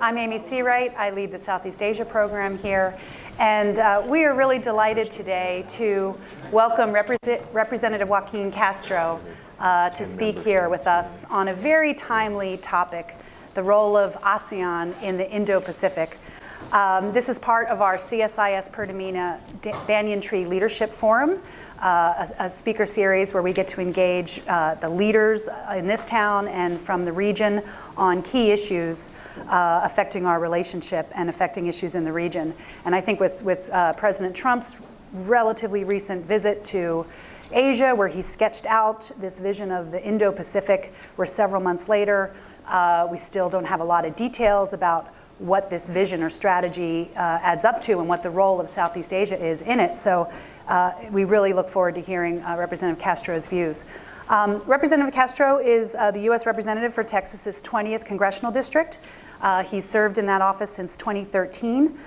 I'm Amy Seawright. I lead the Southeast Asia Program here. And we are really delighted today to welcome Representative Joaquin Castro to speak here with us on a very timely topic, the role of ASEAN in the Indo-Pacific. This is part of our CSIS-Pertamina Banyan Tree Leadership Forum, a speaker series where we get to engage the leaders in this town and from the region on key issues affecting our relationship and affecting issues in the region. And I think with President Trump's relatively recent visit to Asia, where he sketched out this vision of the Indo-Pacific, where several months later, we still don't have a lot of details about what this vision or strategy adds up to and what the role of Southeast Asia is in it. So we really look forward to hearing Representative Castro's views. Representative Castro is the U.S. representative for Texas's 20th Congressional District. He's served in that office since 2013.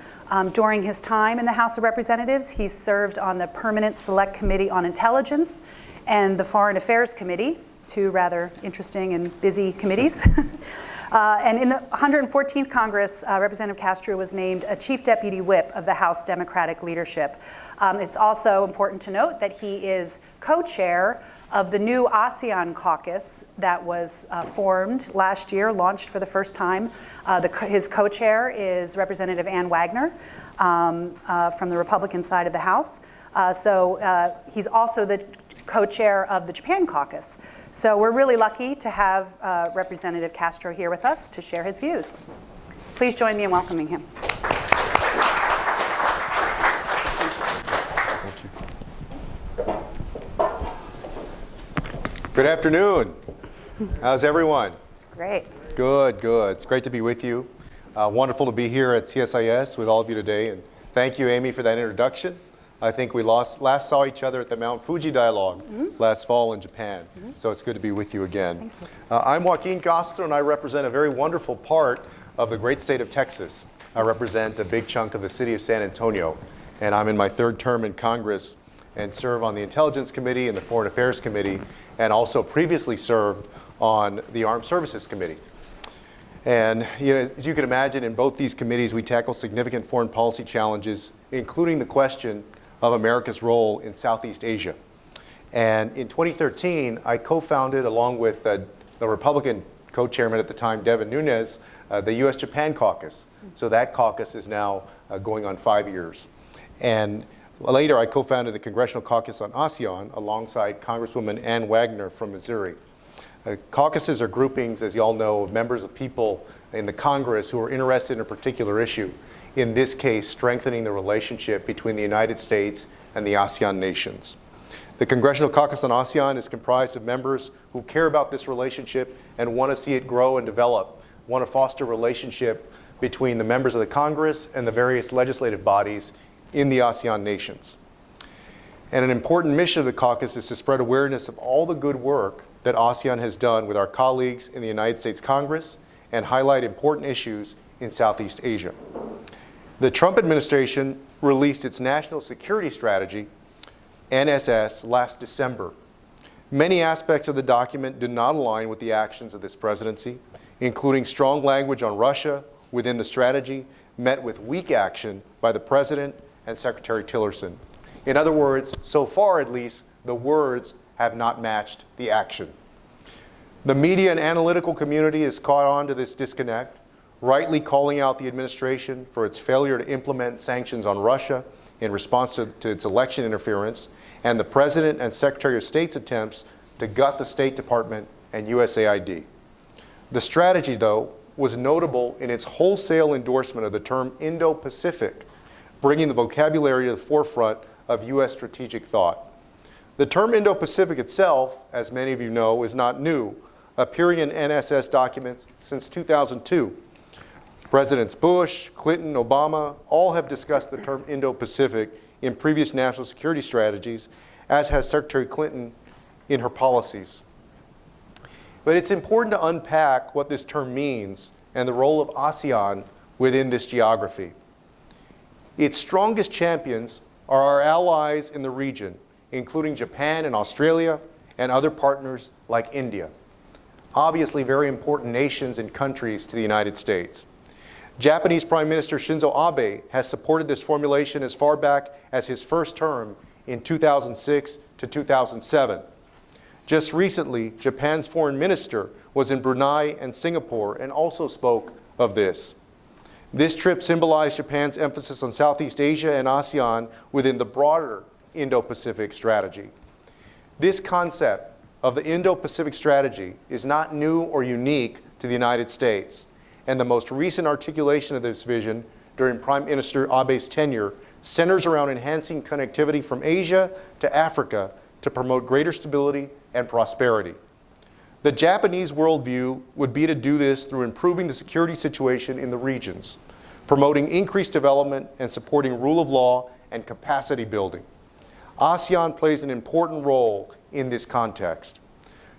During his time in the House of Representatives, he's served on the Permanent Select Committee on Intelligence and the Foreign Affairs Committee, two rather interesting and busy committees. And in the 114th Congress, Representative Castro was named a Chief Deputy Whip of the House Democratic Leadership. It's also important to note that he is co-chair of the new ASEAN caucus that was formed last year, launched for the first time. His co-chair is Representative Ann Wagner from the Republican side of the House. So he's also the co-chair of the Japan caucus. So we're really lucky to have Representative Castro here with us to share his views. Please join me in welcoming him. Thank you. Good afternoon. How's everyone? Great. Good, good. It's great to be with you. Wonderful to be here at CSIS with all of you today. And thank you, Amy, for that introduction. I think we last saw each other at the Mount Fuji Dialogue last fall in Japan. So it's good to be with you again. I'm Joaquin Castro, and I represent a very wonderful part of the great state of Texas. I represent a big chunk of the city of San Antonio, and I'm in my third term in Congress and serve on the Intelligence Committee and the Foreign Affairs Committee, and also previously served on the Armed Services Committee. And as you can imagine, in both these committees, we tackle significant foreign policy challenges, including the question of America's role in Southeast Asia. And in 2013, I co-founded, along with the Republican co-chairman at the time, Devin Nunes, the U.S.-Japan caucus. So that caucus is now going on 5 years. And later, I co-founded the Congressional Caucus on ASEAN alongside Congresswoman Ann Wagner from Missouri. Caucuses are groupings, as you all know, of members of people in the Congress who are interested in a particular issue. In this case, strengthening the relationship between the United States and the ASEAN nations. The Congressional Caucus on ASEAN is comprised of members who care about this relationship and want to see it grow and develop, want to foster a relationship between the members of the Congress and the various legislative bodies in the ASEAN nations. And an important mission of the caucus is to spread awareness of all the good work that ASEAN has done with our colleagues in the United States Congress and highlight important issues in Southeast Asia. The Trump administration released its National Security Strategy, NSS, last December. Many aspects of the document do not align with the actions of this presidency, including strong language on Russia within the strategy, met with weak action by the president and Secretary Tillerson. In other words, so far at least, the words have not matched the action. The media and analytical community has caught on to this disconnect, rightly calling out the administration for its failure to implement sanctions on Russia in response to its election interference, and the President and Secretary of State's attempts to gut the State Department and USAID. The strategy, though, was notable in its wholesale endorsement of the term Indo-Pacific, bringing the vocabulary to the forefront of U.S. strategic thought. The term Indo-Pacific itself, as many of you know, is not new, appearing in NSS documents since 2002. Presidents Bush, Clinton, Obama all have discussed the term Indo-Pacific in previous national security strategies, as has Secretary Clinton in her policies. But it's important to unpack what this term means and the role of ASEAN within this geography. Its strongest champions are our allies in the region, including Japan and Australia, and other partners like India. Obviously very important nations and countries to the United States. Japanese Prime Minister Shinzo Abe has supported this formulation as far back as his first term in 2006 to 2007. Just recently, Japan's foreign minister was in Brunei and Singapore and also spoke of this. This trip symbolized Japan's emphasis on Southeast Asia and ASEAN within the broader Indo-Pacific strategy. This concept of the Indo-Pacific strategy is not new or unique to the United States, and the most recent articulation of this vision during Prime Minister Abe's tenure centers around enhancing connectivity from Asia to Africa to promote greater stability and prosperity. The Japanese worldview would be to do this through improving the security situation in the regions, promoting increased development and supporting rule of law and capacity building. ASEAN plays an important role in this context.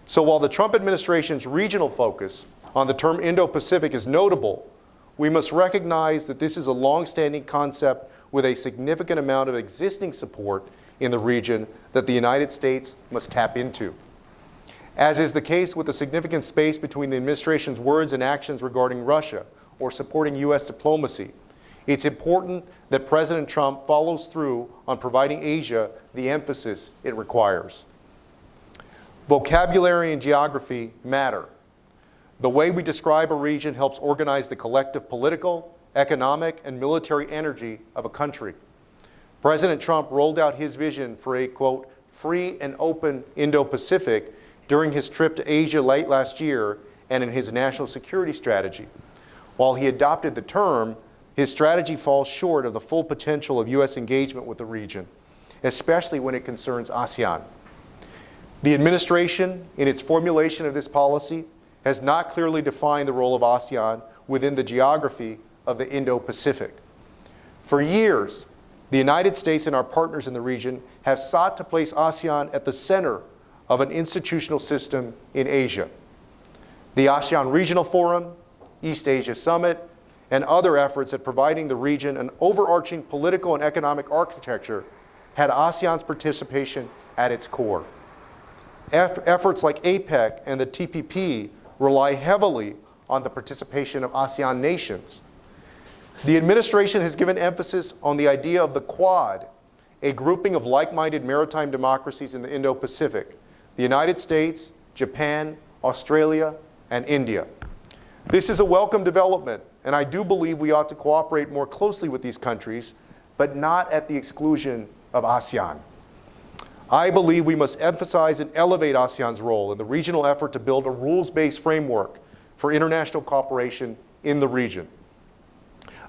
So while the Trump administration's regional focus on the term Indo-Pacific is notable, we must recognize that this is a long-standing concept with a significant amount of existing support in the region that the United States must tap into. As is the case with the significant space between the administration's words and actions regarding Russia or supporting U.S. diplomacy, it's important that President Trump follows through on providing Asia the emphasis it requires. Vocabulary and geography matter. The way we describe a region helps organize the collective political, economic, and military energy of a country. President Trump rolled out his vision for a, quote, free and open Indo-Pacific during his trip to Asia late last year and in his national security strategy. While he adopted the term, his strategy falls short of the full potential of U.S. engagement with the region, especially when it concerns ASEAN. The administration, in its formulation of this policy, has not clearly defined the role of ASEAN within the geography of the Indo-Pacific. For years, the United States and our partners in the region have sought to place ASEAN at the center of an institutional system in Asia. The ASEAN Regional Forum, East Asia Summit, and other efforts at providing the region an overarching political and economic architecture had ASEAN's participation at its core. Efforts like APEC and the TPP rely heavily on the participation of ASEAN nations. The administration has given emphasis on the idea of the Quad, a grouping of like-minded maritime democracies in the Indo-Pacific: the United States, Japan, Australia, and India. This is a welcome development, and I do believe we ought to cooperate more closely with these countries, but not at the exclusion of ASEAN. I believe we must emphasize and elevate ASEAN's role in the regional effort to build a rules-based framework for international cooperation in the region.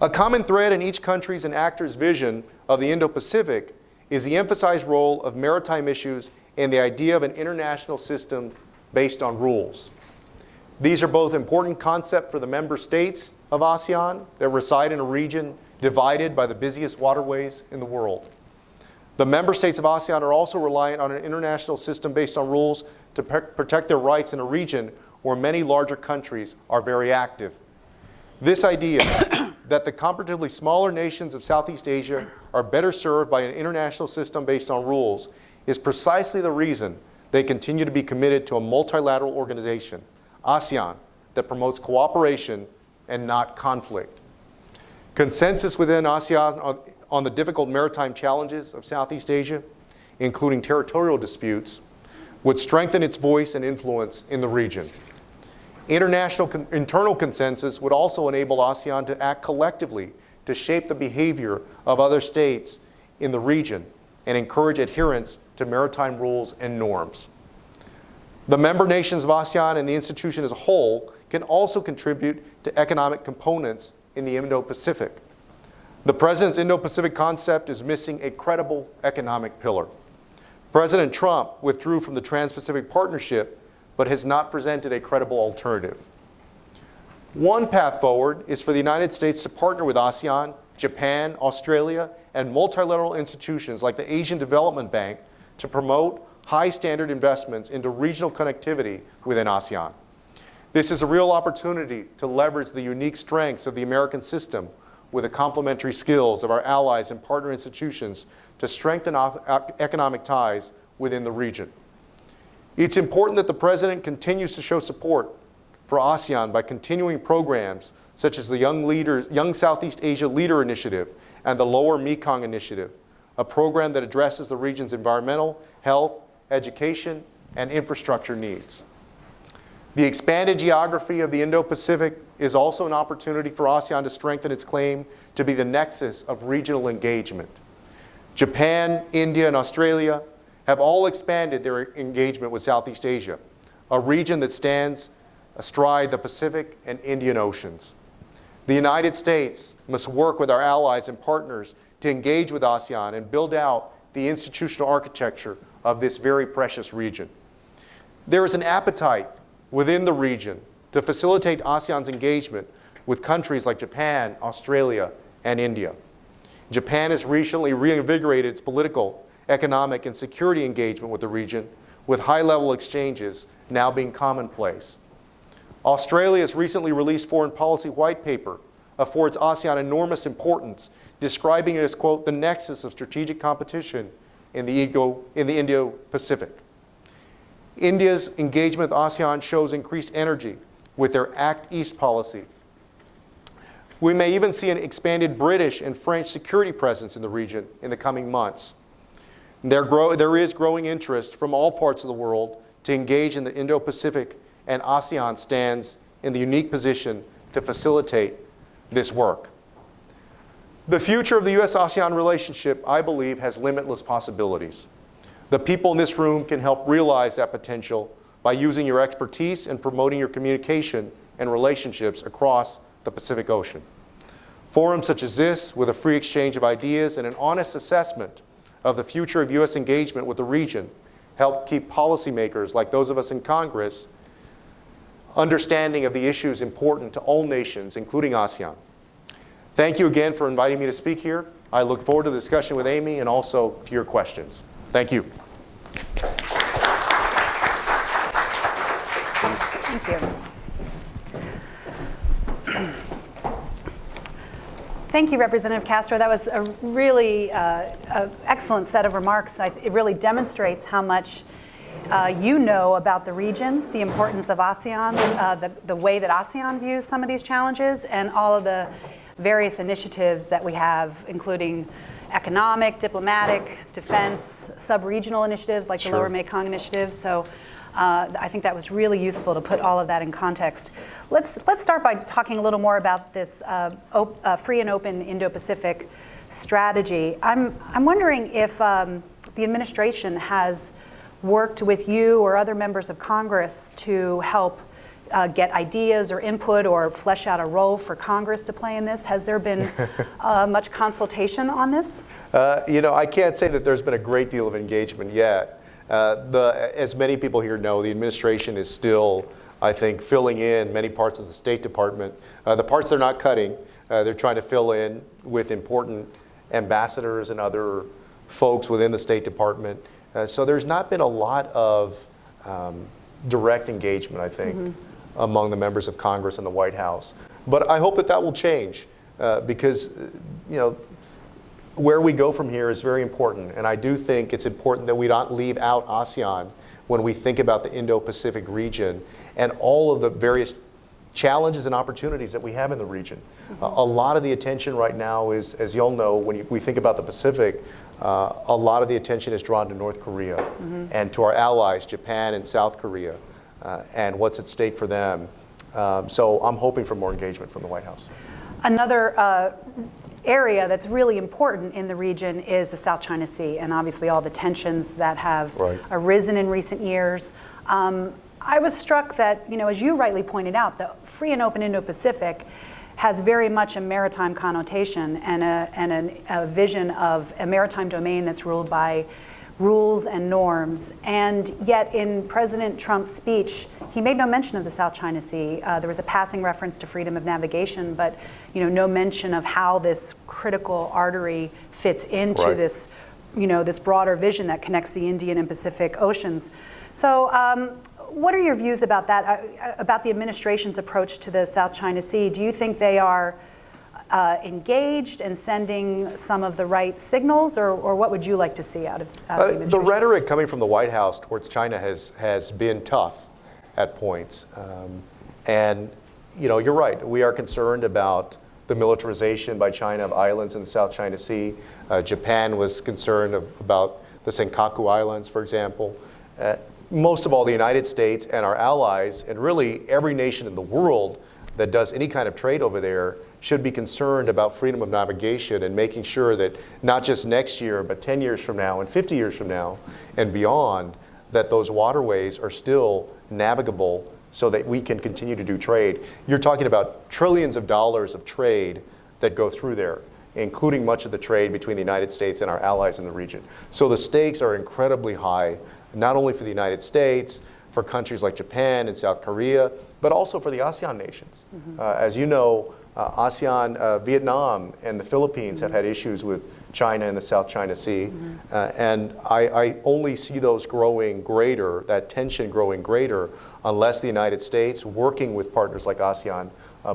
A common thread in each country's and actor's vision of the Indo-Pacific is the emphasized role of maritime issues and the idea of an international system based on rules. These are both important concepts for the member states of ASEAN that reside in a region divided by the busiest waterways in the world. The member states of ASEAN are also reliant on an international system based on rules to protect their rights in a region where many larger countries are very active. This idea that the comparatively smaller nations of Southeast Asia are better served by an international system based on rules is precisely the reason they continue to be committed to a multilateral organization, ASEAN, that promotes cooperation and not conflict. Consensus within ASEAN on the difficult maritime challenges of Southeast Asia, including territorial disputes, would strengthen its voice and influence in the region. Internal consensus would also enable ASEAN to act collectively to shape the behavior of other states in the region and encourage adherence to maritime rules and norms. The member nations of ASEAN and the institution as a whole can also contribute to economic components in the Indo-Pacific. The President's Indo-Pacific concept is missing a credible economic pillar. President Trump withdrew from the Trans-Pacific Partnership, but has not presented a credible alternative. One path forward is for the United States to partner with ASEAN, Japan, Australia, and multilateral institutions like the Asian Development Bank to promote high-standard investments into regional connectivity within ASEAN. This is a real opportunity to leverage the unique strengths of the American system with the complementary skills of our allies and partner institutions to strengthen economic ties within the region. It's important that the President continues to show support for ASEAN by continuing programs such as the Young Southeast Asia Leader Initiative and the Lower Mekong Initiative, a program that addresses the region's environmental, health, education, and infrastructure needs. The expanded geography of the Indo-Pacific is also an opportunity for ASEAN to strengthen its claim to be the nexus of regional engagement. Japan, India, and Australia have all expanded their engagement with Southeast Asia, a region that stands astride the Pacific and Indian Oceans. The United States must work with our allies and partners to engage with ASEAN and build out the institutional architecture of this very precious region. There is an appetite within the region to facilitate ASEAN's engagement with countries like Japan, Australia, and India. Japan has recently reinvigorated its political, economic, and security engagement with the region, with high-level exchanges now being commonplace. Australia's recently released foreign policy white paper affords ASEAN enormous importance, describing it as, quote, the nexus of strategic competition in the Indo-Pacific. India's engagement with ASEAN shows increased energy with their Act East policy. We may even see an expanded British and French security presence in the region in the coming months. There is growing interest from all parts of the world to engage in the Indo-Pacific, and ASEAN stands in the unique position to facilitate this work. The future of the U.S.-ASEAN relationship, I believe, has limitless possibilities. The people in this room can help realize that potential by using your expertise and promoting your communication and relationships across the Pacific Ocean. Forums such as this, with a free exchange of ideas and an honest assessment of the future of U.S. engagement with the region, help keep policymakers like those of us in Congress understanding of the issues important to all nations, including ASEAN. Thank you again for inviting me to speak here. I look forward to the discussion with Amy and also to your questions. Thank you. Thank you. Thank you, Representative Castro. That was a really excellent set of remarks. It really demonstrates how much you know about the region, the importance of ASEAN, the way that ASEAN views some of these challenges, and all of the various initiatives that we have, including economic, diplomatic, defense, sub-regional initiatives like the Lower Mekong Initiative. So I think that was really useful to put all of that in context. Let's start by talking a little more about this free and open Indo-Pacific strategy. I'm wondering if the administration has worked with you or other members of Congress to help get ideas or input or flesh out a role for Congress to play in this. Has there been much consultation on this? I can't say that there's been a great deal of engagement yet. As many people here know, the administration is still, I think, filling in many parts of the State Department. The parts they're not cutting, they're trying to fill in with important ambassadors and other folks within the State Department. So there's not been a lot of direct engagement, I think, among the members of Congress and the White House. But I hope that that will change because, where we go from here is very important. And I do think it's important that we don't leave out ASEAN when we think about the Indo-Pacific region and all of the various challenges and opportunities that we have in the region. A lot of the attention right now is, as you all know, when we think about the Pacific, a lot of the attention is drawn to North Korea and to our allies, Japan and South Korea, and what's at stake for them. So I'm hoping for more engagement from the White House. Another area that's really important in the region is the South China Sea, and obviously all the tensions that have arisen in recent years. I was struck that, as you rightly pointed out, the free and open Indo-Pacific has very much a maritime connotation and a vision of a maritime domain that's ruled by rules and norms. And yet in President Trump's speech, he made no mention of the South China Sea. There was a passing reference to freedom of navigation, but no mention of how this critical artery fits into this, this broader vision that connects the Indian and Pacific Oceans. So what are your views about that, about the administration's approach to the South China Sea? Do you think they are engaged and sending some of the right signals, or what would you like to see out of the administration? The rhetoric coming from the White House towards China has been tough at points. And you're right. We are concerned about the militarization by China of islands in the South China Sea. Japan was concerned about the Senkaku Islands, for example. Most of all, the United States and our allies, and really every nation in the world that does any kind of trade over there, should be concerned about freedom of navigation and making sure that not just next year, but 10 years from now and 50 years from now and beyond, that those waterways are still navigable so that we can continue to do trade. You're talking about trillions of dollars of trade that go through there, including much of the trade between the United States and our allies in the region. So the stakes are incredibly high, not only for the United States, for countries like Japan and South Korea, but also for the ASEAN nations. As you know, ASEAN, Vietnam and the Philippines have had issues with China and the South China Sea. And I only see those growing greater, that tension growing greater, unless the United States, working with partners like ASEAN,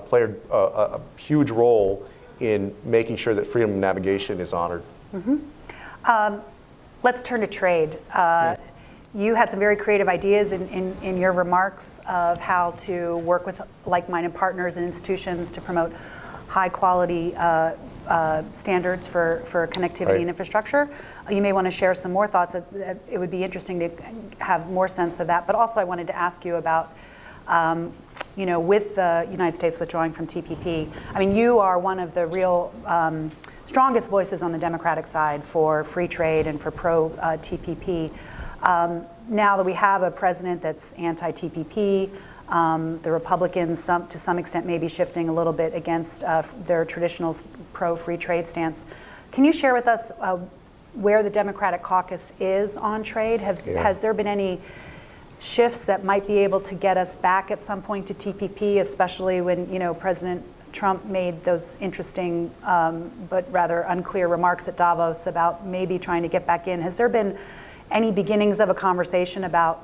play a huge role in making sure that freedom of navigation is honored. Let's turn to trade. You had some very creative ideas in your remarks of how to work with like-minded partners and institutions to promote high-quality standards for connectivity and infrastructure. You may want to share some more thoughts. It would be interesting to have more sense of that. But also I wanted to ask you about, with the United States withdrawing from TPP, I mean, you are one of the real strongest voices on the Democratic side for free trade and for pro-TPP. Now that we have a president that's anti-TPP, the Republicans, to some extent, may be shifting a little bit against their traditional pro-free trade stance. Can you share with us where the Democratic caucus is on trade? Has there been any shifts that might be able to get us back at some point to TPP, especially when President Trump made those interesting but rather unclear remarks at Davos about maybe trying to get back in? Has there been any beginnings of a conversation about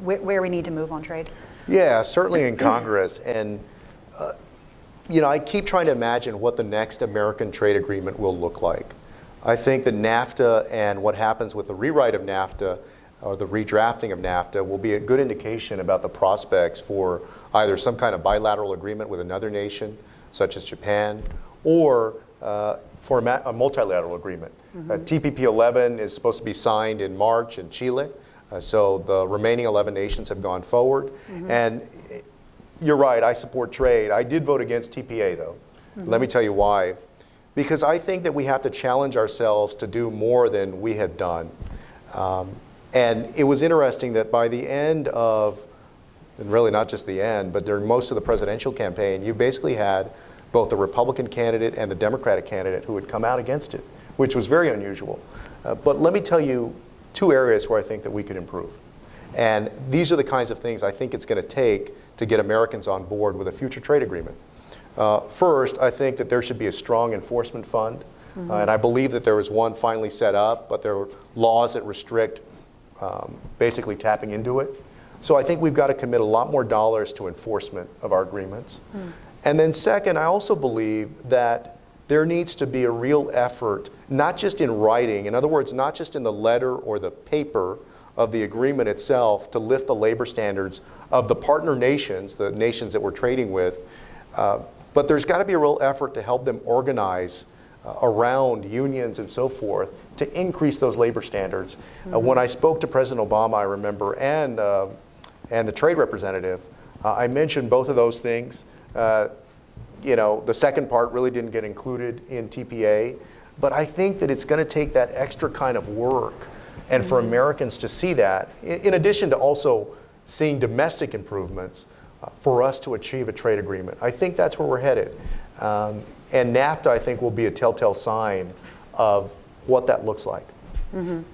where we need to move on trade? Yeah, certainly in Congress. And, I keep trying to imagine what the next American trade agreement will look like. I think that NAFTA and what happens with the rewrite of NAFTA or the redrafting of NAFTA will be a good indication about the prospects for either some kind of bilateral agreement with another nation, such as Japan, or for a multilateral agreement. TPP 11 is supposed to be signed in March in Chile. So the remaining 11 nations have gone forward. And you're right, I support trade. I did vote against TPA, though. Let me tell you why. Because I think that we have to challenge ourselves to do more than we have done. And it was interesting that by the end of, and really not just the end, but during most of the presidential campaign, you basically had both the Republican candidate and the Democratic candidate who had come out against it, which was very unusual. But let me tell you two areas where I think that we could improve. And these are the kinds of things I think it's going to take to get Americans on board with a future trade agreement. First, I think that there should be a strong enforcement fund. And I believe that there is one finally set up, but there are laws that restrict basically tapping into it. So I think we've got to commit a lot more dollars to enforcement of our agreements. And then second, I also believe that there needs to be a real effort, not just in writing, in other words, not just in the letter or the paper of the agreement itself, to lift the labor standards of the partner nations, the nations that we're trading with, but there's got to be a real effort to help them organize around unions and so forth to increase those labor standards. When I spoke to President Obama, I remember, and the trade representative, I mentioned both of those things. The second part really didn't get included in TPA, but I think that it's going to take that extra kind of work and for Americans to see that, in addition to also seeing domestic improvements for us to achieve a trade agreement. I think that's where we're headed. And NAFTA, I think, will be a telltale sign of what that looks like.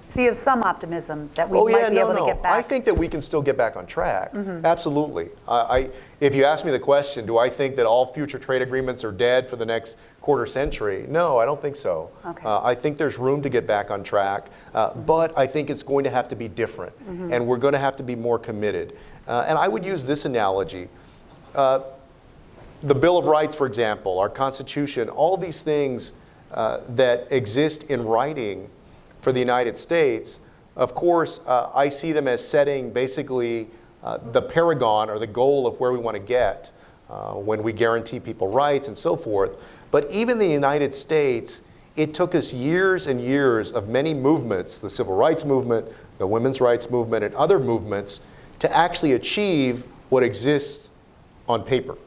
So you have some optimism that we might be able to get back? I think that we can still get back on track. Absolutely. If you ask me the question, do I think that all future trade agreements are dead for the next quarter century? No, I don't think so. Okay. I think there's room to get back on track, but I think it's going to have to be different, and we're going to have to be more committed. And I would use this analogy. The Bill of Rights, for example, our Constitution, all these things that exist in writing for the United States, of course, I see them as setting basically the paragon or the goal of where we want to get. when we guarantee people rights and so forth. But even the United States, it took us years and years of many movements, the civil rights movement, the women's rights movement, and other movements, to actually achieve what exists on paper.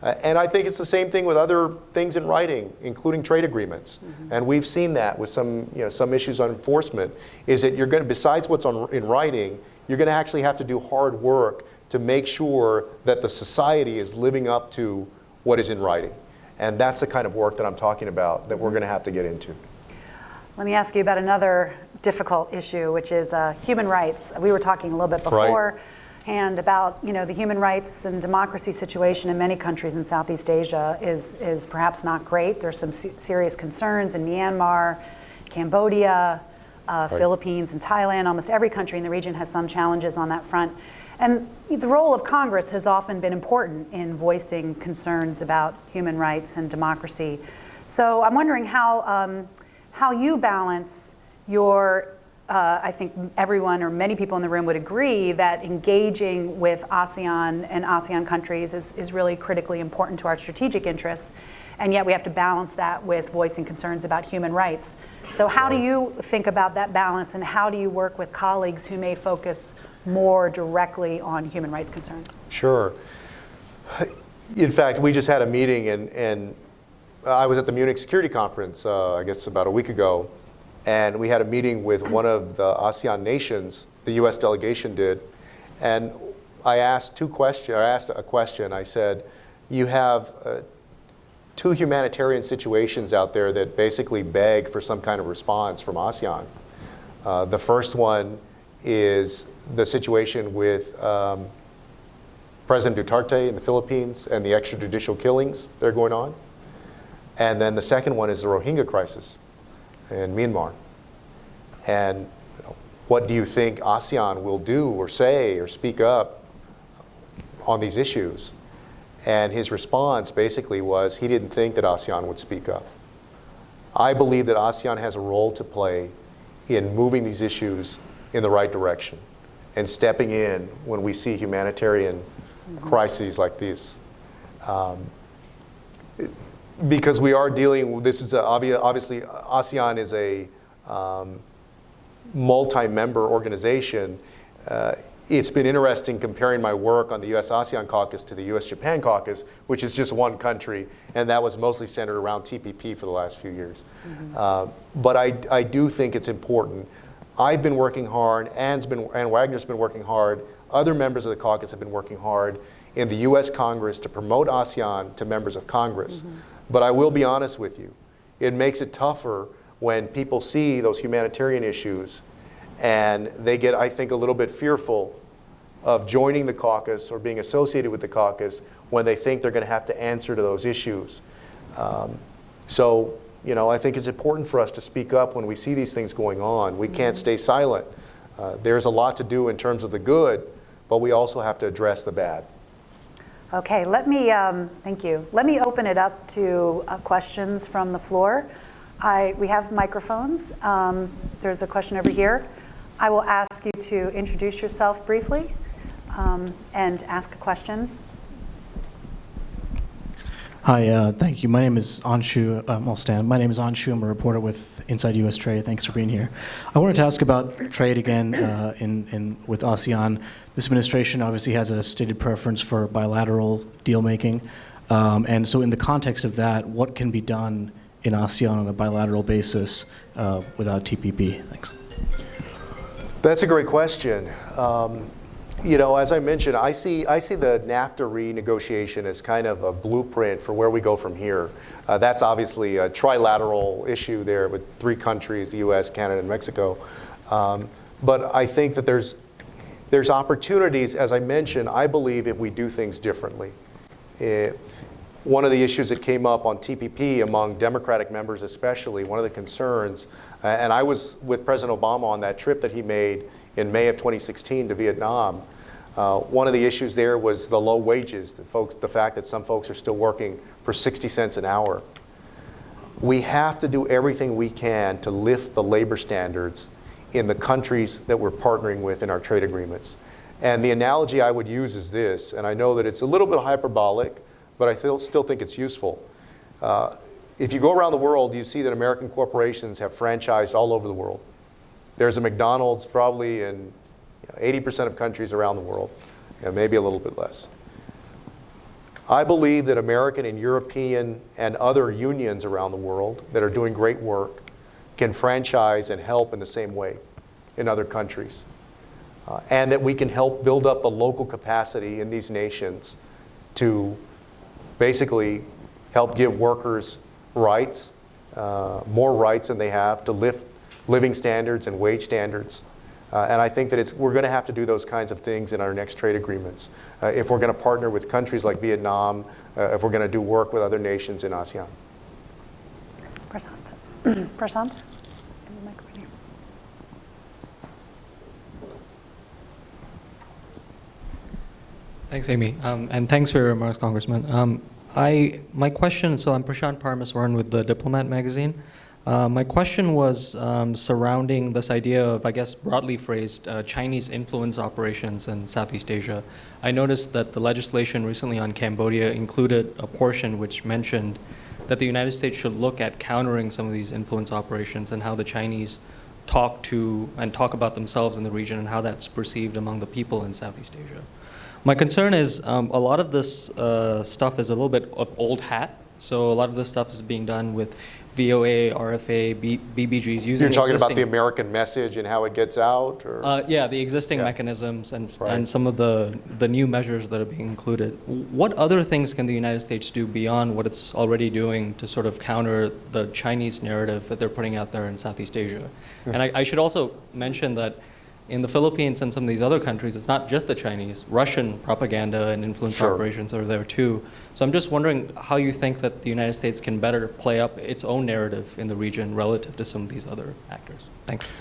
And I think it's the same thing with other things in writing, including trade agreements. And we've seen that with some issues on enforcement, is that you're going to, besides what's in writing, you're going to actually have to do hard work to make sure that the society is living up to what is in writing. And that's the kind of work that I'm talking about that we're going to have to get into. Let me ask you about another difficult issue, which is human rights. We were talking a little bit before. And about the human rights and democracy situation in many countries in Southeast Asia is perhaps not great. There's some serious concerns in Myanmar, Cambodia, Philippines, and Thailand. Almost every country in the region has some challenges on that front. And the role of Congress has often been important in voicing concerns about human rights and democracy. So I'm wondering how you balance your I think everyone or many people in the room would agree that engaging with ASEAN and ASEAN countries is really critically important to our strategic interests, and yet we have to balance that with voicing concerns about human rights. So how do you think about that balance, and how do you work with colleagues who may focus more directly on human rights concerns? Sure. In fact, we just had a meeting, and I was at the Munich Security Conference, I guess about a week ago. And we had a meeting with one of the ASEAN nations, the US delegation did, and I asked a question. I said, you have two humanitarian situations out there that basically beg for some kind of response from ASEAN. The first one is the situation with President Duterte in the Philippines and the extrajudicial killings that are going on. And then the second one is the Rohingya crisis in Myanmar. And what do you think ASEAN will do or say or speak up on these issues? And his response basically was he didn't think that ASEAN would speak up. I believe that ASEAN has a role to play in moving these issues in the right direction and stepping in when we see humanitarian crises like this. Because we are dealing, this is obviously ASEAN is a multi-member organization. It's been interesting comparing my work on the US-ASEAN caucus to the US-Japan caucus, which is just one country, and that was mostly centered around TPP for the last few years. But I do think it's important. I've been working hard, Ann Wagner's been working hard, other members of the caucus have been working hard in the US Congress to promote ASEAN to members of Congress. But I will be honest with you, it makes it tougher when people see those humanitarian issues and they get, I think, a little bit fearful of joining the caucus or being associated with the caucus when they think they're going to have to answer to those issues. So, I think it's important for us to speak up when we see these things going on. We can't stay silent. There's a lot to do in terms of the good, but we also have to address the bad. Okay, thank you. Let me open it up to questions from the floor. We have microphones. There's a question over here. I will ask you to introduce yourself briefly and ask a question. Hi, thank you. My name is Anshu. I'll stand. My name is Anshu. I'm a reporter with Inside U.S. Trade. Thanks for being here. I wanted to ask about trade again with ASEAN. This administration obviously has a stated preference for bilateral deal making. And so in the context of that, what can be done in ASEAN on a bilateral basis without TPP? Thanks. That's a great question. As I mentioned, I see the NAFTA renegotiation as kind of a blueprint for where we go from here. That's obviously a trilateral issue there with three countries, the US, Canada, and Mexico. But I think that there's opportunities, as I mentioned, I believe if we do things differently. One of the issues that came up on TPP among Democratic members especially, one of the concerns, and I was with President Obama on that trip that he made in May of 2016 to Vietnam. One of the issues there was the low wages, the fact that some folks are still working for 60 cents an hour. We have to do everything we can to lift the labor standards in the countries that we're partnering with in our trade agreements. And the analogy I would use is this, and I know that it's a little bit hyperbolic, but I still think it's useful. If you go around the world, you see that American corporations have franchised all over the world. There's a McDonald's probably in 80% of countries around the world, maybe a little bit less. I believe that American and European and other unions around the world that are doing great work can franchise and help in the same way in other countries. And that we can help build up the local capacity in these nations to basically help give workers rights, more rights than they have, to lift living standards and wage standards. And I think that we're going to have to do those kinds of things in our next trade agreements if we're going to partner with countries like Vietnam, if we're going to do work with other nations in ASEAN. Prashant. Prashant? Thanks, Amy, and thanks for your remarks, Congressman. My question, so I'm Prashant Parmeswaran with the Diplomat magazine. My question was surrounding this idea of, I guess, broadly phrased, Chinese influence operations in Southeast Asia. I noticed that the legislation recently on Cambodia included a portion which mentioned that the United States should look at countering some of these influence operations and how the Chinese talk about themselves in the region and how that's perceived among the people in Southeast Asia. My concern is a lot of this stuff is a little bit of old hat. So a lot of this stuff is being done with VOA, RFA, BBGs using. You're talking about the American message and how it gets out, or? Yeah, the existing mechanisms and some of the new measures that are being included. What other things can the United States do beyond what it's already doing to sort of counter the Chinese narrative that they're putting out there in Southeast Asia? And I should also mention that in the Philippines and some of these other countries, it's not just the Chinese. Russian propaganda and influence operations are there too. So I'm just wondering how you think that the United States can better play up its own narrative in the region relative to some of these other actors. Thanks.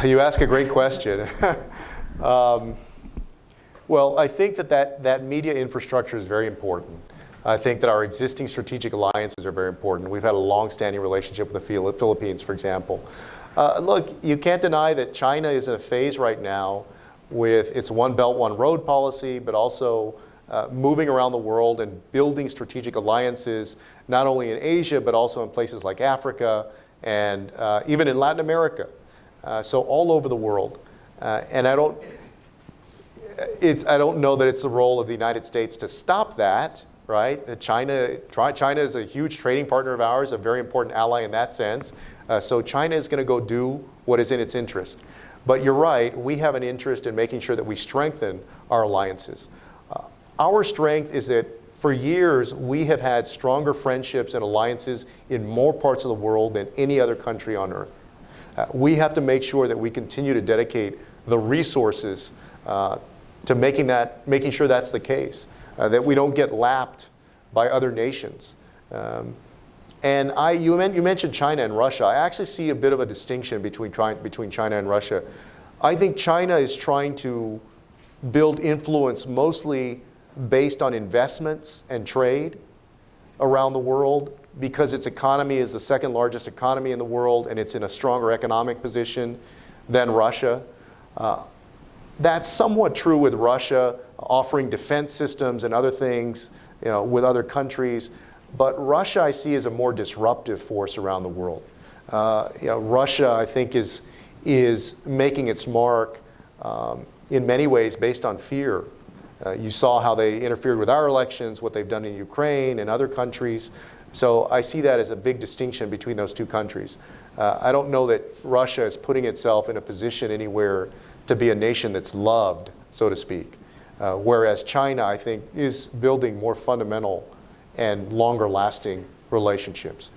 You ask a great question. Well, I think that media infrastructure is very important. I think that our existing strategic alliances are very important. We've had a long-standing relationship with the Philippines, for example. Look, you can't deny that China is in a phase right now with its One Belt, One Road policy, but also moving around the world and building strategic alliances, not only in Asia, but also in places like Africa and even in Latin America. So all over the world. And I don't know that it's the role of the United States to stop that, right? China is a huge trading partner of ours, a very important ally in that sense. So China is going to go do what is in its interest. But you're right, we have an interest in making sure that we strengthen our alliances. Our strength is that for years we have had stronger friendships and alliances in more parts of the world than any other country on earth. We have to make sure that we continue to dedicate the resources to making sure that's the case, that we don't get lapped by other nations. And you mentioned China and Russia. I actually see a bit of a distinction between China and Russia. I think China is trying to build influence mostly based on investments and trade around the world because its economy is the second largest economy in the world and it's in a stronger economic position than Russia. That's somewhat true with Russia offering defense systems and other things, with other countries. But Russia, I see, as a more disruptive force around the world. Russia, I think, is making its mark in many ways based on fear. You saw how they interfered with our elections, what they've done in Ukraine and other countries. So I see that as a big distinction between those two countries. I don't know that Russia is putting itself in a position anywhere to be a nation that's loved, so to speak. Whereas China, I think, is building more fundamental and longer lasting relationships.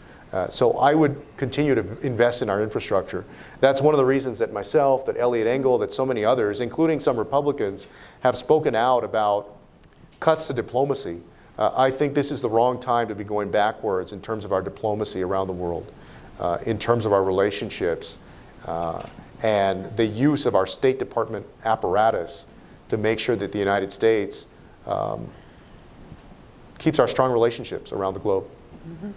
So I would continue to invest in our infrastructure. That's one of the reasons that myself, that Eliot Engel, that so many others, including some Republicans, have spoken out about cuts to diplomacy. I think this is the wrong time to be going backwards in terms of our diplomacy around the world, in terms of our relationships, and the use of our State Department apparatus to make sure that the United States keeps our strong relationships around the globe. Mm-hmm.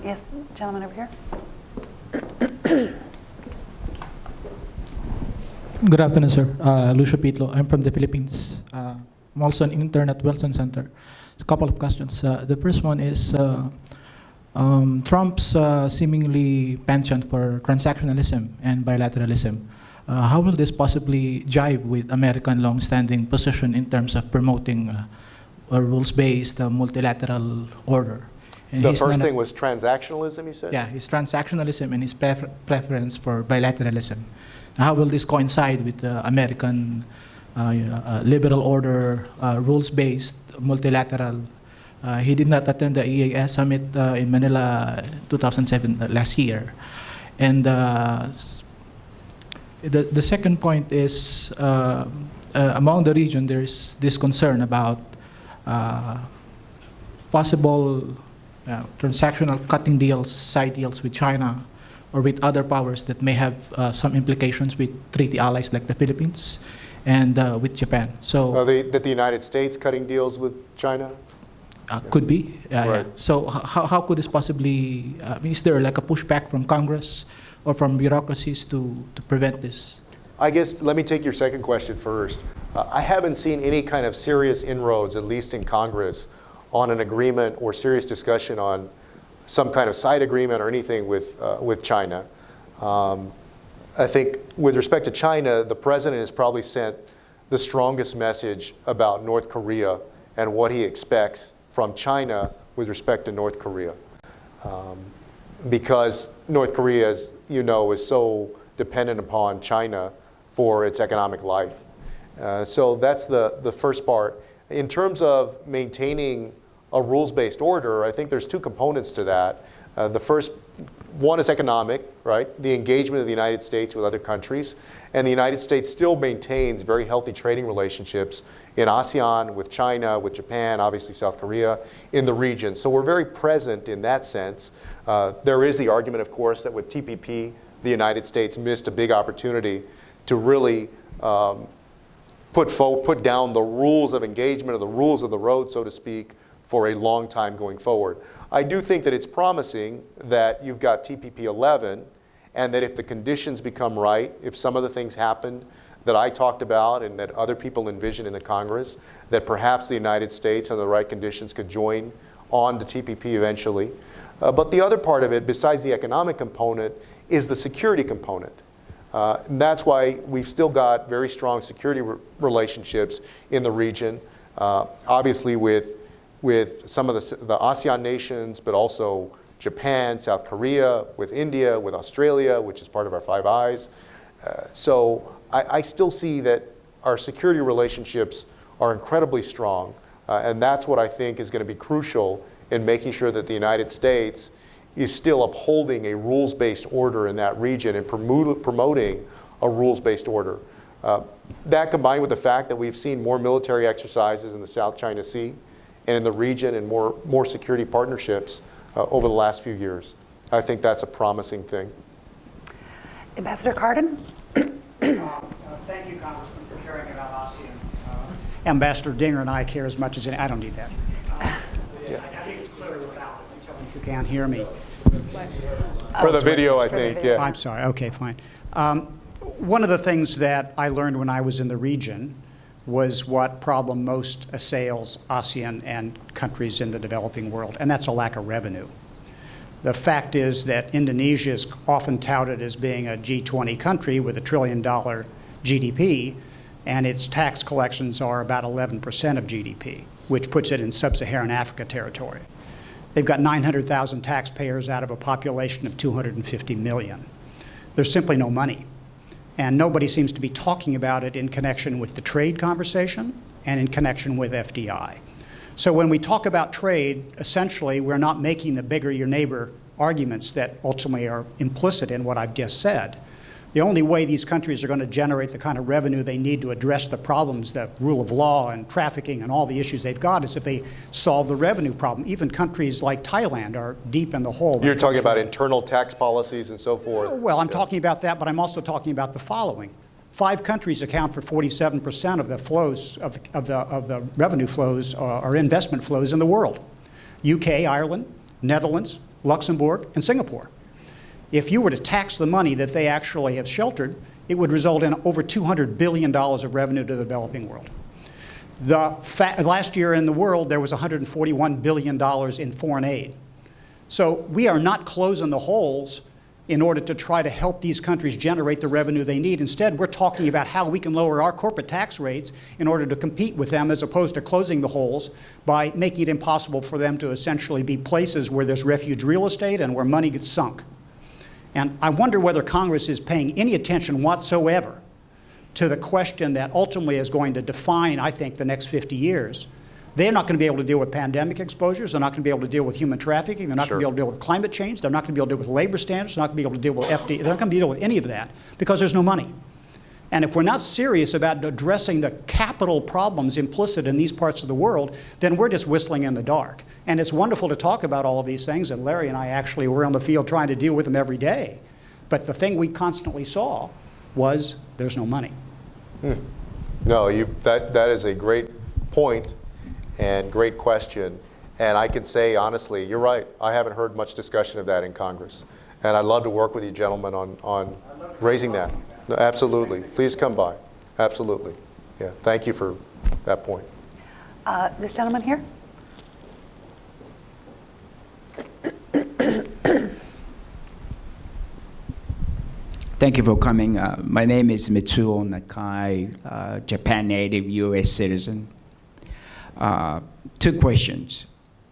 Yes, gentleman over here. Good afternoon, sir. Lucio Pitlo. I'm from the Philippines. I'm also an intern at Wilson Center. a couple of questions. The first one is Trump's seemingly penchant for transactionalism and bilateralism. How will this possibly jive with American long-standing position in terms of promoting a rules-based multilateral order? And The first thing was transactionalism, you said? Yeah, his transactionalism and his preference for bilateralism. How will this coincide with the American liberal order, rules-based multilateral? He did not attend the EAS summit in Manila 2007, last year. And the second point is, among the region, there's this concern about possible transactional cutting deals, side deals with China or with other powers that may have some implications with treaty allies like the Philippines and with Japan. So That the United States cutting deals with China? could be. Right. Yeah. So how could this possibly, is there like a pushback from Congress or from bureaucracies to prevent this? I guess, let me take your second question first. I haven't seen any kind of serious inroads, at least in Congress, on an agreement or serious discussion on some kind of side agreement or anything with China. I think with respect to China, the president has probably sent the strongest message about North Korea and what he expects from China with respect to North Korea. Because North Korea, as you know, is so dependent upon China for its economic life. So that's the first part. In terms of maintaining a rules-based order, I think there's two components to that. The first one is economic, right? The engagement of the United States with other countries. And the United States still maintains very healthy trading relationships in ASEAN, with China, with Japan, obviously South Korea, in the region. So we're very present in that sense. There is the argument, of course, that with TPP, the United States missed a big opportunity to really put down the rules of engagement, or the rules of the road, so to speak, for a long time going forward. I do think that it's promising that you've got TPP 11, and that if the conditions become right, if some of the things happened that I talked about and that other people envision in the Congress, that perhaps the United States under the right conditions could join on to TPP eventually. But the other part of it, besides the economic component, is the security component. And that's why we've still got very strong security relationships in the region, obviously with some of the ASEAN nations, but also Japan, South Korea, with India, with Australia, which is part of our Five Eyes. So I still see that our security relationships are incredibly strong, and that's what I think is going to be crucial in making sure that the United States is still upholding a rules-based order in that region and promoting a rules-based order. That combined with the fact that we've seen more military exercises in the South China Sea and in the region, and more security partnerships over the last few years. I think that's a promising thing. Ambassador Cardin? Thank you, Congressman, for caring about ASEAN. Ambassador Dinger and I care as much as any. I don't need that. I think it's clear without it. Tell me if you can't hear me. For the video, I think, yeah. I'm sorry. Okay, fine. One of the things that I learned when I was in the region was what problem most assails ASEAN and countries in the developing world, and that's a lack of revenue. The fact is that Indonesia is often touted as being a G20 country with $1 trillion GDP, and its tax collections are about 11% of GDP, which puts it in sub-Saharan Africa territory. They've got 900,000 taxpayers out of a population of 250 million. There's simply no money. And nobody seems to be talking about it in connection with the trade conversation and in connection with FDI. So when we talk about trade, essentially we're not making the bigger your neighbor arguments that ultimately are implicit in what I've just said. The only way these countries are going to generate the kind of revenue they need to address the problems, the rule of law and trafficking and all the issues they've got, is if they solve the revenue problem. Even countries like Thailand are deep in the hole. You're talking about internal tax policies and so forth? Well, I'm talking about that, but I'm also talking about the following. 5 countries account for 47% of the flows, of the revenue flows or investment flows in the world. UK, Ireland, Netherlands, Luxembourg, and Singapore. If you were to tax the money that they actually have sheltered, it would result in over $200 billion of revenue to the developing world. Last year in the world, there was $141 billion in foreign aid. So we are not closing the holes in order to try to help these countries generate the revenue they need. Instead, we're talking about how we can lower our corporate tax rates in order to compete with them, as opposed to closing the holes by making it impossible for them to essentially be places where there's refuge real estate and where money gets sunk. And I wonder whether Congress is paying any attention whatsoever to the question that ultimately is going to define, I think, the next 50 years. They're not going to be able to deal with pandemic exposures. They're not going to be able to deal with human trafficking. They're not going to be able to deal with climate change. They're not going to be able to deal with labor standards. They're not going to be able to deal with FD. They're not going to deal with any of that because there's no money. And if we're not serious about addressing the capital problems implicit in these parts of the world, then we're just whistling in the dark. And it's wonderful to talk about all of these things, and Larry and I actually were on the field trying to deal with them every day. But the thing we constantly saw was there's no money. No, that is a great point and great question. And I can say honestly, you're right. I haven't heard much discussion of that in Congress. And I'd love to work with you gentlemen on raising that. No, absolutely. Please come by. Absolutely. Yeah. Thank you for that point. This gentleman here. Thank you for coming. My name is Mitsuo Nakai, Japan native, U.S. citizen. 2 questions.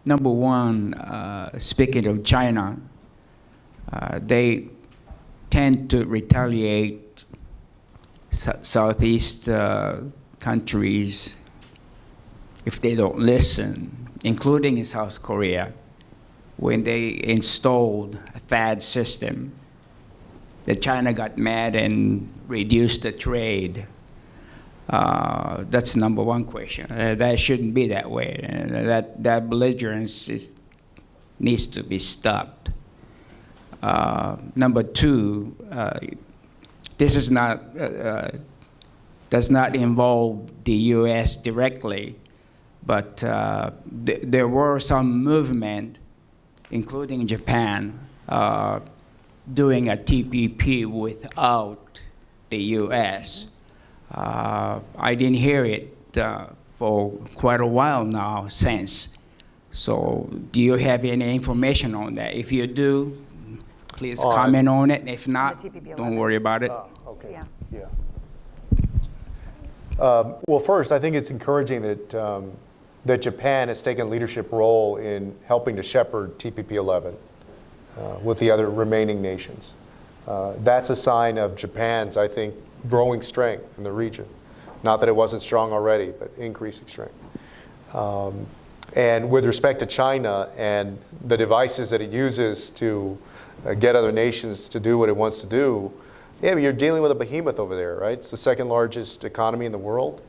Number one, speaking of China, they tend to retaliate Southeast countries if they don't listen, including in South Korea, when they installed a THAAD system. That China got mad and reduced the trade. That's number one question. That shouldn't be that way. That belligerence needs to be stopped. Number two, this is not does not involve the U.S. directly, but there were some movement, including Japan, doing a TPP without the U.S. I didn't hear it for quite a while now since. So do you have any information on that? If you do, please comment on it. If not, don't worry about it. Okay. Yeah. Well, first, I think it's encouraging that that Japan has taken a leadership role in helping to shepherd TPP 11 with the other remaining nations. That's a sign of Japan's, I think, growing strength in the region. Not that it wasn't strong already, but increasing strength. And with respect to China and the devices that it uses to get other nations to do what it wants to do, yeah, but you're dealing with a behemoth over there, right? It's the second largest economy in the world.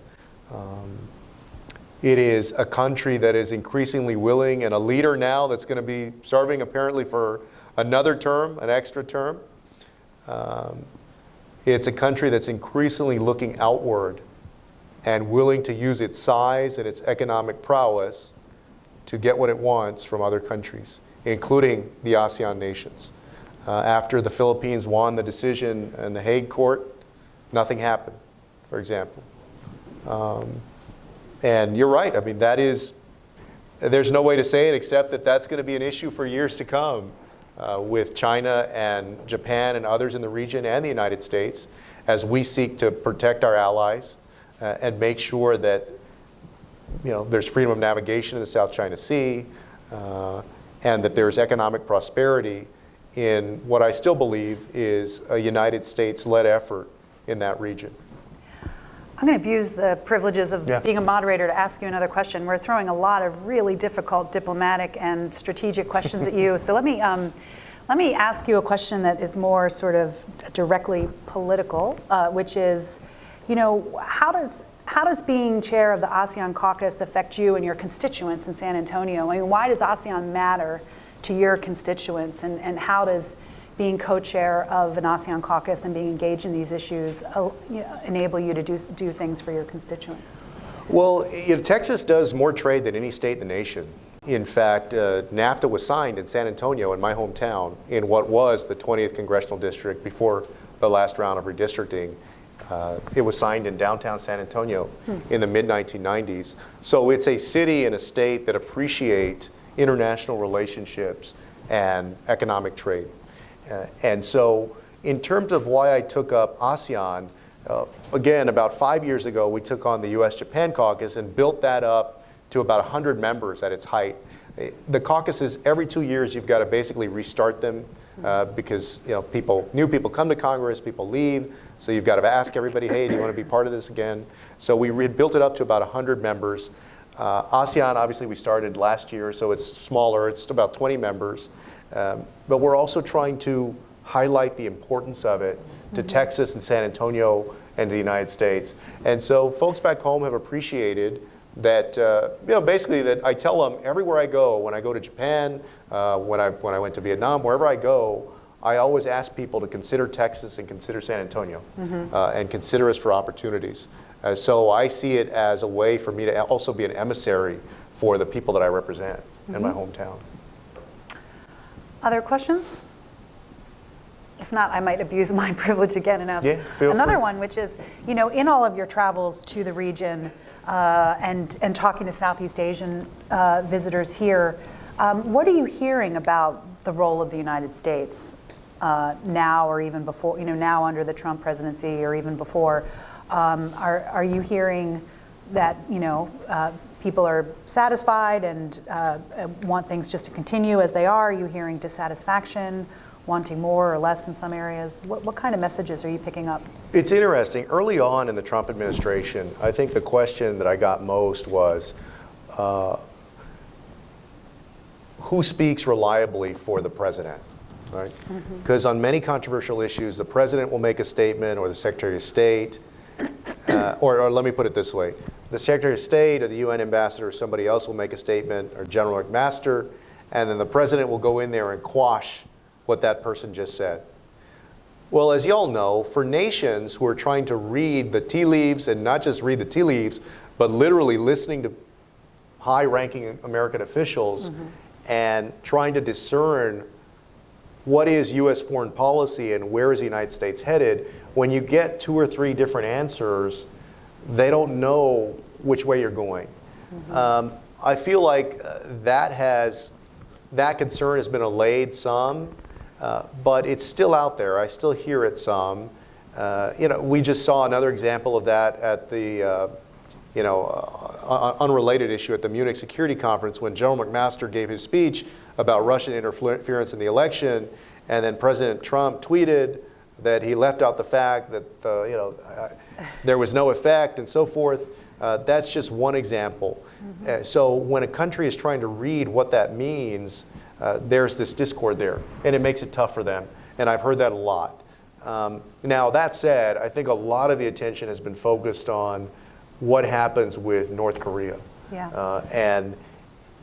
It is a country that is increasingly willing and a leader now that's going to be serving apparently for another term, an extra term. It's a country that's increasingly looking outward and willing to use its size and its economic prowess to get what it wants from other countries, including the ASEAN nations. After the Philippines won the decision in the Hague court, nothing happened, for example. And you're right. I mean, there's no way to say it except that that's going to be an issue for years to come with China and Japan and others in the region and the United States as we seek to protect our allies and make sure that there's freedom of navigation in the South China Sea and that there's economic prosperity in what I still believe is a United States-led effort in that region. I'm going to abuse the privileges of being a moderator to ask you another question. We're throwing a lot of really difficult diplomatic and strategic questions at you. So let me ask you a question that is more sort of directly political, which is, how does being chair of the ASEAN caucus affect you and your constituents in San Antonio? I mean, why does ASEAN matter to your constituents, and how does being co-chair of an ASEAN caucus and being engaged in these issues enable you to do things for your constituents? Well, Texas does more trade than any state in the nation. In fact, NAFTA was signed in San Antonio, in my hometown, in what was the 20th Congressional District before the last round of redistricting It was signed in downtown San Antonio in the mid-1990s. So it's a city and a state that appreciate international relationships and economic trade. And so in terms of why I took up ASEAN, again, about 5 years ago, we took on the U.S.-Japan caucus and built that up to about 100 members at its height. The caucuses, every 2 years, you've got to basically restart them because new people come to Congress, people leave, so you've got to ask everybody, hey, do you want to be part of this again? So we had built it up to about 100 members. ASEAN, obviously, we started last year, so it's smaller. It's about 20 members. But we're also trying to highlight the importance of it to Texas and San Antonio and the United States. And so folks back home have appreciated that, basically that I tell them everywhere I go, when I go to Japan, when I went to Vietnam, wherever I go, I always ask people to consider Texas and consider San Antonio and consider us for opportunities. So I see it as a way for me to also be an emissary for the people that I represent in my hometown. Other questions? If not, I might abuse my privilege again and ask another one, which is, in all of your travels to the region and talking to Southeast Asian visitors here, what are you hearing about the role of the United States now or even before, now under the Trump presidency or even before? Are you hearing that, people are satisfied and want things just to continue as they are? Are you hearing dissatisfaction, wanting more or less in some areas? What kind of messages are you picking up? It's interesting. Early on in the Trump administration, I think the question that I got most was, who speaks reliably for the president, right? Because on many controversial issues, the president will make a statement or the Secretary of State, or let me put it this way. The Secretary of State or the UN ambassador or somebody else will make a statement, or General McMaster, and then the president will go in there and quash what that person just said. Well, as you all know, for nations who are trying to read the tea leaves, and not just read the tea leaves, but literally listening to high-ranking American officials and trying to discern what is U.S. foreign policy and where is the United States headed, when you get 2 or 3 different answers, they don't know which way you're going. I feel like that concern has been allayed some, but it's still out there. I still hear it some. We just saw another example of that at the unrelated issue at the Munich Security Conference when General McMaster gave his speech about Russian interference in the election, and then President Trump tweeted that he left out the fact that there was no effect and so forth. That's just one example. So when a country is trying to read what that means, there's this discord there, and it makes it tough for them. And I've heard that a lot. Now, that said, I think a lot of the attention has been focused on what happens with North Korea. And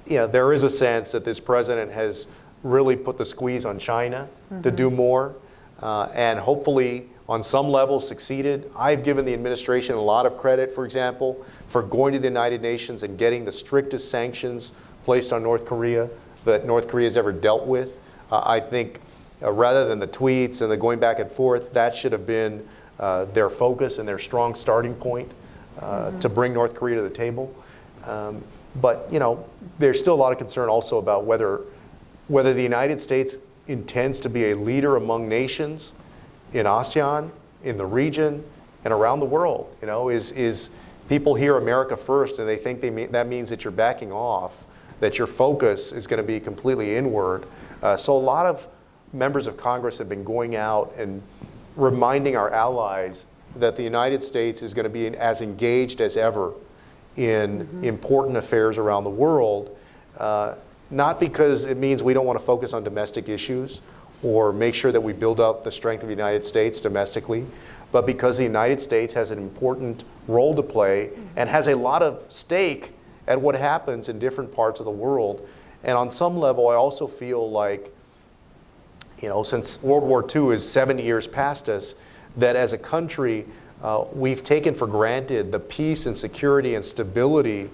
there is a sense that this president has really put the squeeze on China to do more, and hopefully on some level succeeded. I've given the administration a lot of credit, for example, for going to the United Nations and getting the strictest sanctions placed on North Korea that North Korea has ever dealt with. I think rather than the tweets and the going back and forth, that should have been their focus and their strong starting point to bring North Korea to the table. But there's still a lot of concern also about whether the United States intends to be a leader among nations in ASEAN, in the region, and around the world. Is people hear America first and they think that means that you're backing off, that your focus is going to be completely inward. So a lot of members of Congress have been going out and reminding our allies that the United States is going to be as engaged as ever in important affairs around the world, not because it means we don't want to focus on domestic issues or make sure that we build up the strength of the United States domestically, but because the United States has an important role to play and has a lot of stake at what happens in different parts of the world. And on some level, I also feel like, since World War II is 70 years past us, that as a country, we've taken for granted the peace and security and stability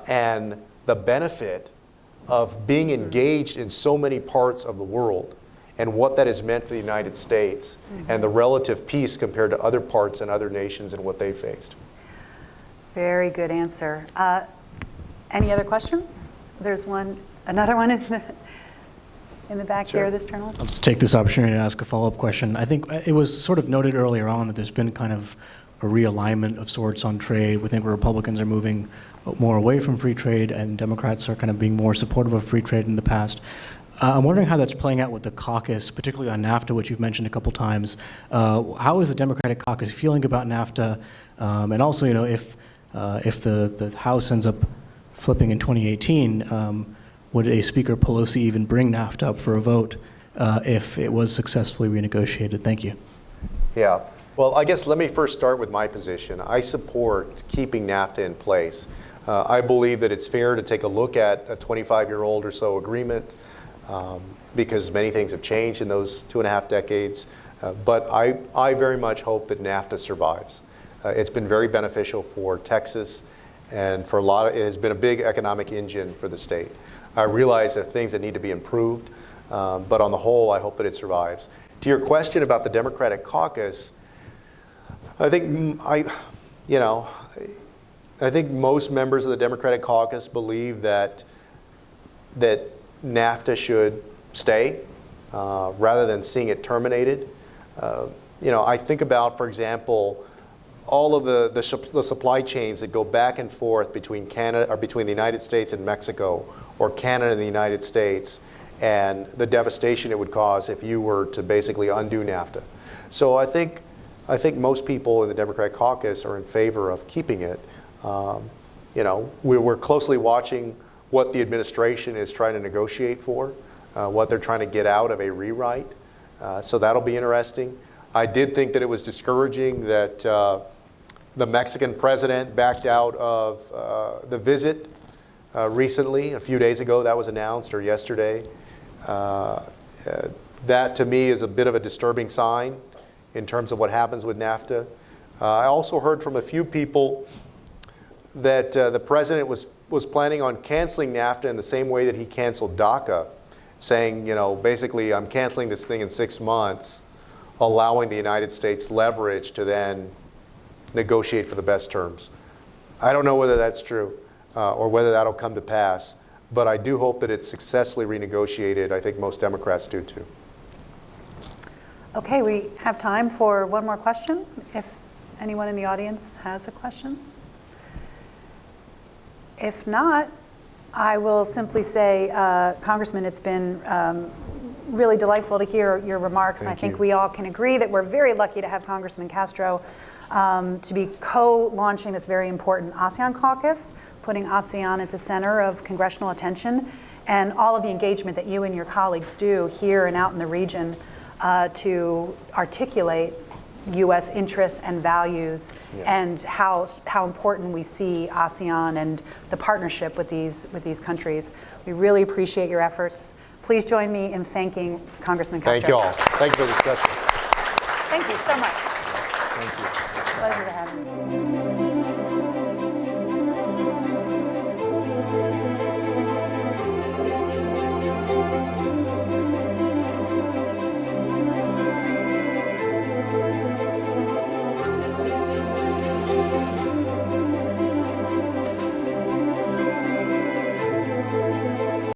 and the benefit of being engaged in so many parts of the world. and what that has meant for the United States and the relative peace compared to other parts and other nations and what they faced. Very good answer. Any other questions? There's another one in the back Sure. here, this journalist. I'll just take this opportunity to ask a follow-up question. I think it was sort of noted earlier on that there's been kind of a realignment of sorts on trade. We think Republicans are moving more away from free trade, and Democrats are kind of being more supportive of free trade in the past. I'm wondering how that's playing out with the caucus, particularly on NAFTA, which you've mentioned a couple times. How is the Democratic caucus feeling about NAFTA? And also, if the House ends up flipping in 2018, would a Speaker Pelosi even bring NAFTA up for a vote if it was successfully renegotiated? Thank you. Yeah. Well, I guess let me first start with my position. I support keeping NAFTA in place. I believe that it's fair to take a look at a 25-year-old or so agreement because many things have changed in those 2.5 decades. But I very much hope that NAFTA survives. It's been very beneficial for Texas, and for it has been a big economic engine for the state. I realize there are things that need to be improved, but on the whole, I hope that it survives. To your question about the Democratic caucus, I think most members of the Democratic caucus believe that NAFTA should stay rather than seeing it terminated. I think about, for example, all of the supply chains that go back and forth between Canada or between the United States and Mexico, or Canada and the United States, and the devastation it would cause if you were to basically undo NAFTA. So I think most people in the Democratic caucus are in favor of keeping it. We're closely watching what the administration is trying to negotiate for, what they're trying to get out of a rewrite. So that'll be interesting. I did think that it was discouraging that the Mexican president backed out of the visit recently. A few days ago, that was announced, or yesterday. That to me is a bit of a disturbing sign in terms of what happens with NAFTA. I also heard from a few people that the president was planning on canceling NAFTA in the same way that he canceled DACA, saying, basically, I'm canceling this thing in 6 months, allowing the United States leverage to then negotiate for the best terms. I don't know whether that's true or whether that'll come to pass, but I do hope that it's successfully renegotiated. I think most Democrats do too. Okay, we have time for one more question, if anyone in the audience has a question. If not, I will simply say, Congressman, it's been really delightful to hear your remarks, and I think we all can agree that we're very lucky to have Congressman Castro to be co-launching this very important ASEAN caucus, putting ASEAN at the center of congressional attention, and all of the engagement that you and your colleagues do here and out in the region to articulate U.S. interests and values, and how important we see ASEAN and the partnership with these countries. We really appreciate your efforts. Please join me in thanking Congressman Castro. Thank you all. Thank you for the discussion. Thank you so much. Yes, thank you. Pleasure to have you.